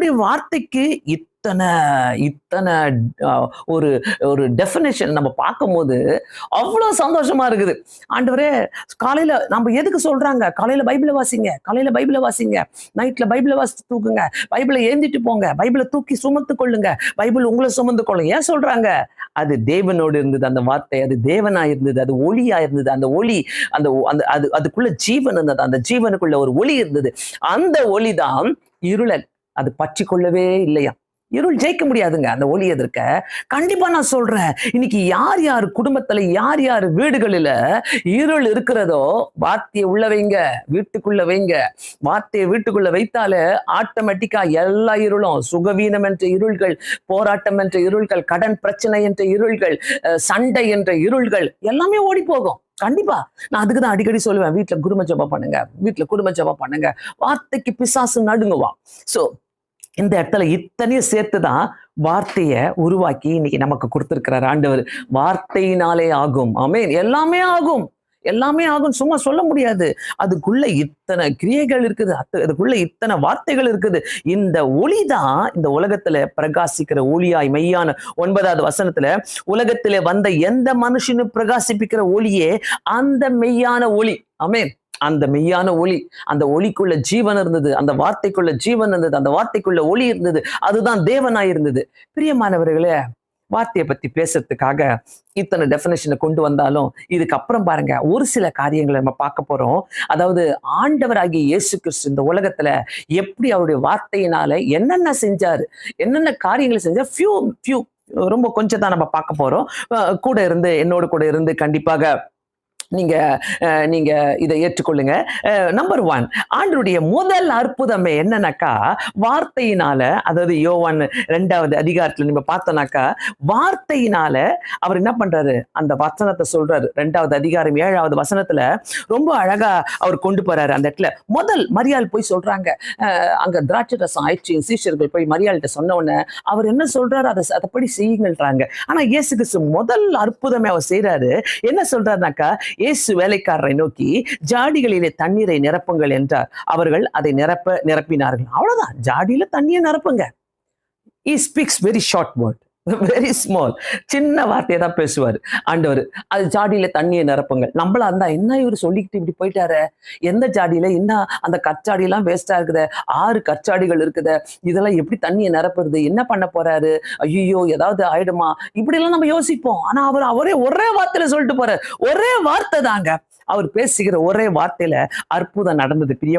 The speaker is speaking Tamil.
தேவனுடைய வார்த்தைக்கு இத்தனை இத்தனை ஒரு ஒரு டெஃபினேஷன் நம்ம பார்க்கும்போது அவ்வளவு சந்தோஷமா இருக்குது. ஆண்டவரே, காலையில நம்ம எதுக்கு சொல்றாங்க? காலையில பைபிளை வாசிங்க, காலையில பைபிளை வாசிங்க, நைட்ல பைபிளை வாசித்து தூக்குங்க, பைபிளை ஏந்திட்டு போங்க, பைபிளை தூக்கி சுமந்து கொள்ளுங்க, பைபிள் உங்களை சுமந்து கொள்ளுங்க. ஏன் சொல்றாங்க? அது தேவனோடு இருந்தது அந்த வார்த்தை, அது தேவனா இருந்தது, அது ஒளியா இருந்தது. அந்த ஒளி அந்த அந்த அது அதுக்குள்ள ஜீவன் இருந்தது, அந்த ஜீவனுக்குள்ள ஒரு ஒளி இருந்தது. அந்த ஒளிதான் இருளை அது பற்றி கொள்ளவே இல்லையா. இருள் ஜெயிக்க முடியாதுங்க அந்த ஒளி எதிர்க்க. கண்டிப்பா நான் சொல்றேன், இன்னைக்கு யார் யார் குடும்பத்துல, யார் யார் வீடுகளில இருள் இருக்கிறதோ, வார்த்தையை உள்ள வைங்க, வீட்டுக்குள்ள வைங்க. வார்த்தையை வீட்டுக்குள்ள வைத்தாலே ஆட்டோமேட்டிக்கா எல்லா இருளும், சுகவீனம் என்ற இருள்கள், போராட்டம் என்ற இருள்கள், கடன் பிரச்சனை என்ற இருள்கள், சண்டை என்ற இருள்கள் எல்லாமே ஓடி போகும். கண்டிப்பா. நான் அதுக்குதான் அடிக்கடி சொல்லுவேன், வீட்டுல குரும ஜெபம் பண்ணுங்க, வீட்டுல குடும்ப ஜெபம் பண்ணுங்க. வார்த்தைக்கு பிசாசு நடுங்குவா. சோ இந்த இடத்துல இத்தனையும் சேர்த்துதான் வார்த்தையை உருவாக்கி இன்னைக்கு நமக்கு கொடுத்திருக்கிறார் ஆண்டவர். வார்த்தையினாலே ஆகும். ஆமென். எல்லாமே ஆகும், எல்லாமே ஆகும். சும்மா சொல்ல முடியாது. அதுக்குள்ள இத்தனை கிரியைகள் இருக்குது, அதுக்குள்ள இத்தனை வார்த்தைகள் இருக்குது. இந்த ஒளிதான் இந்த உலகத்துல பிரகாசிக்கிற ஒளியாய், மெய்யான 9வது வசனத்துல, உலகத்திலே வந்த எந்த மனுஷனும் பிரகாசிப்பிக்கிற ஒளியே அந்த மெய்யான ஒளி. ஆமென். அந்த மெய்யான ஒளி, அந்த ஒளிக்குள்ள ஜீவன் இருந்தது, அந்த வார்த்தைக்குள்ள ஜீவன் இருந்தது, அந்த வார்த்தைக்குள்ள ஒளி இருந்தது. அதுதான் தேவனாய் இருந்தது. பிரியமானவர்களே, வார்த்தையை பத்தி பேசுறதுக்காக இத்தனை டெஃபினேஷனை கொண்டு வந்தாலும், இதுக்கப்புறம் பாருங்க ஒரு சில காரியங்களை நம்ம பார்க்க போறோம். அதாவது ஆண்டவராகிய இயேசு கிறிஸ்து இந்த உலகத்துல எப்படி அவருடைய வார்த்தையினால என்னென்ன செஞ்சாரு, என்னென்ன காரியங்களை செஞ்சார், ஃபியூ ரொம்ப கொஞ்சம் தான் நம்ம பார்க்க போறோம். கூட இருந்து, என்னோட கூட இருந்து கண்டிப்பாக நீங்க நீங்க இதை ஏற்றுக்கொள்ளுங்க. நம்பர் 1, ஆண்டருடைய முதல் அற்புதமே என்னன்னாக்கா, வார்த்தையினால, அதாவது யோவான் 2வது அதிகாரத்துல நம்ம பார்த்தோம்னாக்கா, வார்த்தையினால அவர் என்ன பண்றாரு, அந்த வசனத்தை சொல்றாரு. 2வது அதிகாரம் 7வது வசனத்துல ரொம்ப அழகா அவர் கொண்டு போறாரு. அந்த இடத்துல முதல் மரியாள் போய் சொல்றாங்க, அங்க திராட்சை ரசம் ஆயிடுச்சு. சீஷர்கள் போய் மரியாள்கிட்ட சொன்ன உடனே அவர் என்ன சொல்றாரு, அதைப்படி செய்யுங்கள்ன்றாங்க. ஆனா இயேசு கிறிஸ்து முதல் அற்புதமே அவர் செய்யறாரு. என்ன சொல்றாருனாக்கா, இயேசு வேலைக்காரரை நோக்கி ஜாடிகளிலே தண்ணீரை நிரப்புங்கள் என்றார். அவர்கள் அதை நிரப்பினார்கள். அவ்வளவுதான், ஜாடியில தண்ணியை நிரப்புங்க. He speaks very short word, very small, சின்ன வார்த்தையை தான் பேசுவார் ஆண்டவர். அது ஜாடியில தண்ணியை நிரப்புங்கள். நம்மளா இருந்தா, என்ன இவர் சொல்லிக்கிட்டு இப்படி போயிட்டாரு, எந்த ஜாடியில இன்னும் அந்த கற்சாடி எல்லாம் வேஸ்டா இருக்குது, 6 கற்சாடிகள் இருக்குது, இதெல்லாம் எப்படி தண்ணியை நிரப்புறது, என்ன பண்ண போறாரு, ஐயோ ஏதாவது ஆயிடுமா, இப்படி எல்லாம் நம்ம யோசிப்போம். ஆனா அவரே ஒரே வார்த்தையில சொல்லிட்டு போறாரு. ஒரே வார்த்தை தாங்க, அவர் பேசுகிற ஒரே வார்த்தையில அற்புதம் நடந்தது. பிரியமா